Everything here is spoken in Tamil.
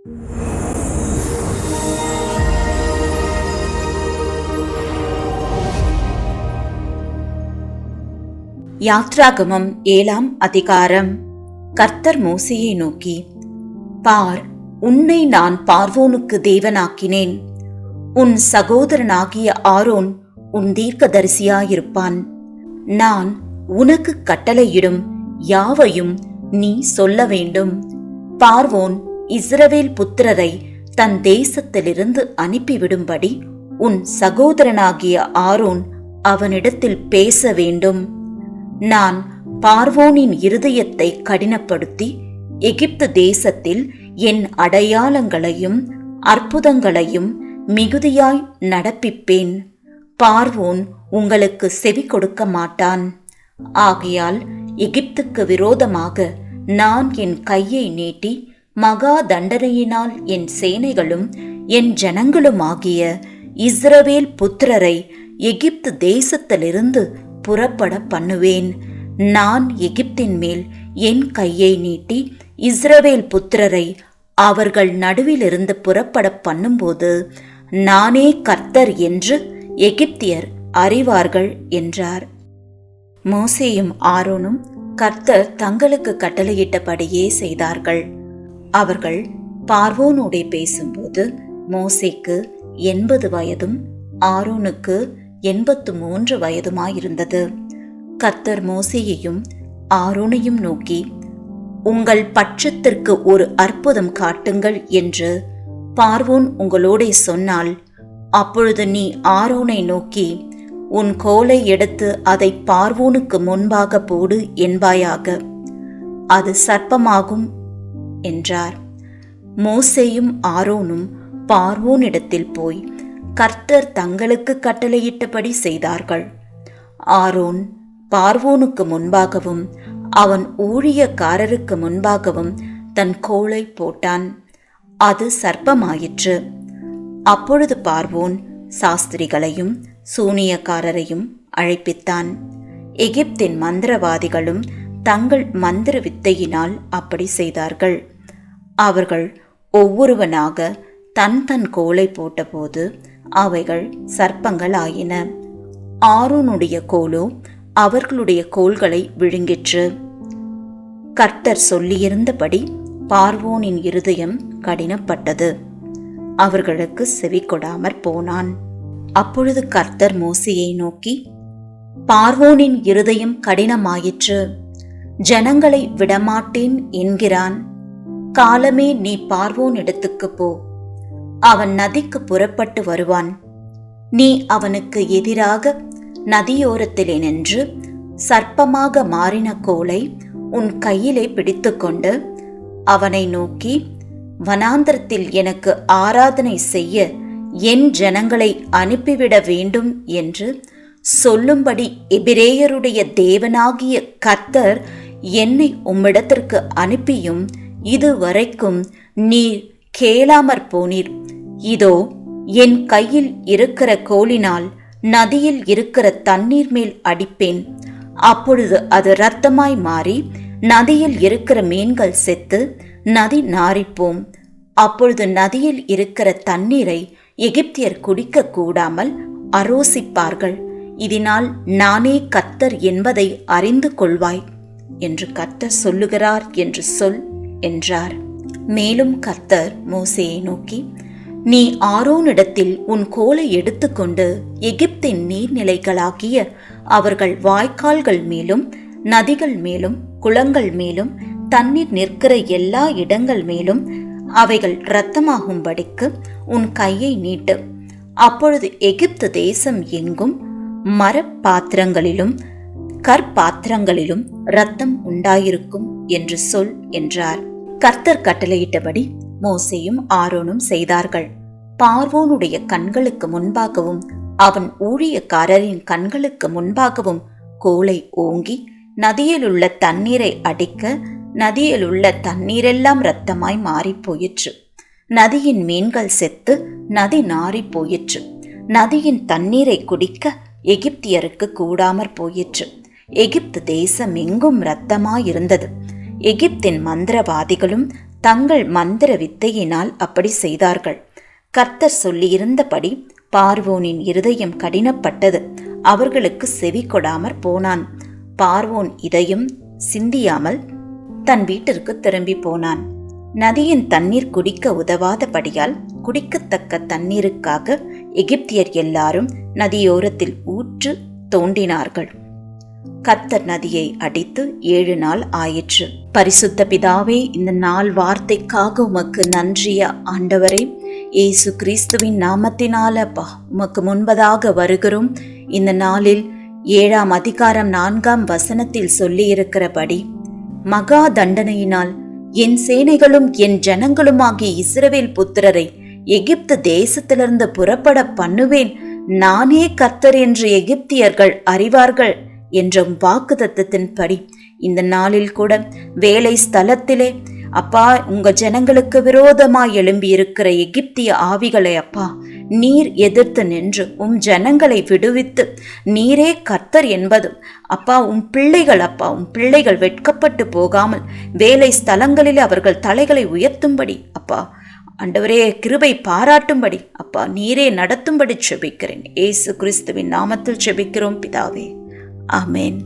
யாத்ராகமம் 7ஆம் அதிகாரம். கர்த்தர் மோசேயை நோக்கி, பார், உன்னை நான் பார்வோனுக்கு தேவனாக்கினேன். உன் சகோதரனாகிய ஆரோன் உன் தீர்க்கதரிசியாயிருப்பான். நான் உனக்கு கட்டளையிடும் யாவையும் நீ சொல்ல வேண்டும். பார்வோன் இஸ்ரவேல் புத்திரரை தன் தேசத்திலிருந்து அனுப்பிவிடும்படி உன் சகோதரனாகிய ஆரோன் அவனிடத்தில் பேச வேண்டும். நான் பார்வோனின் இருதயத்தை கடினப்படுத்தி எகிப்து தேசத்தில் என் அடையாளங்களையும் அற்புதங்களையும் மிகுதியாய் நடப்பிப்பேன். பார்வோன் உங்களுக்கு செவி கொடுக்க மாட்டான். ஆகையால் எகிப்துக்கு விரோதமாக நான் என் கையை நீட்டி மகா தண்டனையினால் என் சேனைகளும் என் ஜனங்களுமாகிய இஸ்ரவேல் புத்திரரை எகிப்து தேசத்திலிருந்து புறப்பட பண்ணுவேன். நான் எகிப்தின் மேல் என் கையை நீட்டி இஸ்ரவேல் புத்திரரை அவர்கள் நடுவிலிருந்து புறப்பட பண்ணும்போது நானே கர்த்தர் என்று எகிப்தியர் அறிவார்கள் என்றார். மோசேயும் ஆரோனும் கர்த்தர் தங்களுக்கு கட்டளையிட்டபடியே செய்தார்கள். அவர்கள் பார்வோனோடே பேசும்போது மோசேக்கு 80 வயதும் ஆரோனுக்கு 83 வயதுமாயிருந்தது. கர்த்தர் மோசேயையும் ஆரோனையும் நோக்கி, உங்கள் பட்சத்திற்கு ஒரு அற்புதம் காட்டுங்கள் என்று பார்வோன் உங்களோடே சொன்னால், அப்பொழுது நீ ஆரோனை நோக்கி, உன் கோலை எடுத்து அதை பார்வோனுக்கு முன்பாக போடு என்பாயாக, அது சர்ப்பமாகும் என்றார். மோசேயும் ஆரோனும் பார்வோனிடத்தில் போய் கர்த்தர் தங்களுக்கு கட்டளையிட்டபடி செய்தார்கள். ஆரோன் பார்வோனுக்கு முன்பாகவும் அவன் ஊழியக்காரருக்கு முன்பாகவும் தன் கோலை போட்டான். அது சர்ப்பமாயிற்று. அப்பொழுது பார்வோன் சாஸ்திரிகளையும் சூனியக்காரரையும் அழைப்பித்தான். எகிப்தின் மந்திரவாதிகளும் தங்கள் மந்திர வித்தையினால் அப்படி செய்தார்கள். அவர்கள் ஒவ்வொருவனாக தன் தன் கோலை போட்டபோது அவைகள் சர்ப்பங்கள் ஆயின. ஆரோனுடைய கோலோ அவர்களுடைய கோல்களை விழுங்கிற்று. கர்த்தர் சொல்லியிருந்தபடி பார்வோனின் இருதயம் கடினப்பட்டது. அவர்களுக்கு செவி கொடாமற் போனான். அப்பொழுது கர்த்தர் மோசேயை நோக்கி, பார்வோனின் இருதயம் கடினமாயிற்று, ஜனங்களை விடமாட்டேன் என்கிறான். காலமே நீ பார்வோன் இடத்துக்கு போ. அவன் நதிக்கு புறப்பட்டு வருவான். நீ அவனுக்கு எதிராக நதியோரத்திலே நின்று சர்ப்பமாக மாறின கோலை உன் கையிலே பிடித்துக்கொண்டு அவனை நோக்கி, வனாந்தரத்தில் எனக்கு ஆராதனை செய்ய என் ஜனங்களை அனுப்பிவிட வேண்டும் என்று சொல்லும்படி எபிரேயருடைய தேவனாகிய கர்த்தர் என்னை உம்மிடத்திற்கு அனுப்பியும் இதுவரைக்கும் நீர் கேளாமற் போனீர். இதோ என் கையில் இருக்கிற கோலினால் நதியில் இருக்கிற தண்ணீர் மேல் அடிப்பேன். அப்பொழுது அது இரத்தமாய் மாறி நதியில் இருக்கிற மீன்கள் செத்து நதி நாறிப்போம். அப்பொழுது நதியில் இருக்கிற தண்ணீரை எகிப்தியர் குடிக்க கூடாமல் அரோசிப்பார்கள். இதனால் நானே கர்த்தர் என்பதை அறிந்து கொள்வாய் என்று கர்த்தர் சொல்லுகிறார் என்று சொல் என்றார். மேலும் கர்த்தர் மோசேயை நோக்கி, நீ ஆரோனிடத்தில் உன் கோலை எடுத்துக்கொண்டு எகிப்தின் நீர்நிலைகளாகிய அவர்கள் வாய்க்கால்கள் மேலும் நதிகள் மேலும் குளங்கள் மேலும் தண்ணீர் நிற்கிற எல்லா இடங்கள் மேலும் அவைகள் இரத்தமாகும்படிக்கு உன் கையை நீட்டு. அப்பொழுது எகிப்து தேசம் எங்கும் மரப்பாத்திரங்களிலும் கற்பாத்திரங்களிலும் இரத்தம் உண்டாயிருக்கும் என்று சொல் என்றார். கர்த்தர் கட்டளையிட்டபடி மோசேயும் ஆரோனும் செய்தார்கள். பார்வோனுடைய கண்களுக்கு முன்பாகவும் அவன் ஊழியக்காரரின் கண்களுக்கு முன்பாகவும் கோலை ஓங்கி நதியிலுள்ள தண்ணீரை அடிக்க நதியிலுள்ள தண்ணீரெல்லாம் இரத்தமாய் மாறிப் போயிற்று. நதியின் மீன்கள் செத்து நதி நாறிப் போயிற்று. நதியின் தண்ணீரை குடிக்க எகிப்தியருக்கு கூடாமற் போயிற்று. எகிப்து தேசம் எங்கும் இரத்தமாயிருந்தது. எகிப்தின் மந்திரவாதிகளும் தங்கள் மந்திர வித்தையினால் அப்படி செய்தார்கள். கர்த்தர் சொல்லியிருந்தபடி பார்வோனின் இருதயம் கடினப்பட்டது. அவர்களுக்கு செவி கொடாமற் போனான். பார்வோன் இதயம் சிந்தியாமல் தன் வீட்டிற்கு திரும்பி போனான். நதியின் தண்ணீர் குடிக்க உதவாதபடியால் குடிக்கத்தக்க தண்ணீருக்காக எகிப்தியர் எல்லாரும் நதியோரத்தில் ஊற்று தோண்டினார்கள். கர்த்தர் நதியை அடித்து 7 நாள் ஆயிற்று. பரிசுத்த பிதாவே, இந்த நாள் வார்த்தைக்காக உமக்கு நன்றிய ஆண்டவரே. இயேசு கிறிஸ்துவின் நாமத்தினால உமக்கு முன்பதாக வருகிறோம். இந்த நாளில் 7ஆம் அதிகாரம் 4ஆம் வசனத்தில் சொல்லியிருக்கிறபடி மகா தண்டனையினால் என் சேனைகளும் என் ஜனங்களுமாகிய இஸ்ரவேல் புத்திரரை எகிப்து தேசத்திலிருந்து புறப்பட பண்ணுவேன், நானே கர்த்தர் என்று எகிப்தியர்கள் அறிவார்கள் என்ற வாக்குத்தத்தத்தின்படி இந்த நாளில் கூட வேலை ஸ்தலத்திலே அப்பா, உங்க ஜனங்களுக்கு விரோதமாய் எழும்பி இருக்கிற எகிப்திய ஆவிகளை அப்பா நீர் எதிர்த்து நின்று உம் ஜனங்களை விடுவித்து நீரே கர்த்தர் என்பதும் அப்பா உம் பிள்ளைகள் வெட்கப்பட்டு போகாமல் வேலை ஸ்தலங்களில் அவர்கள் தலைகளை உயர்த்தும்படி அப்பா ஆண்டவரே கிருபை பாராட்டும்படி அப்பா நீரே நடத்தும்படி செபிக்கிறேன். இயேசு கிறிஸ்துவின் நாமத்தில் செபிக்கிறோம் பிதாவே. ஆமென்.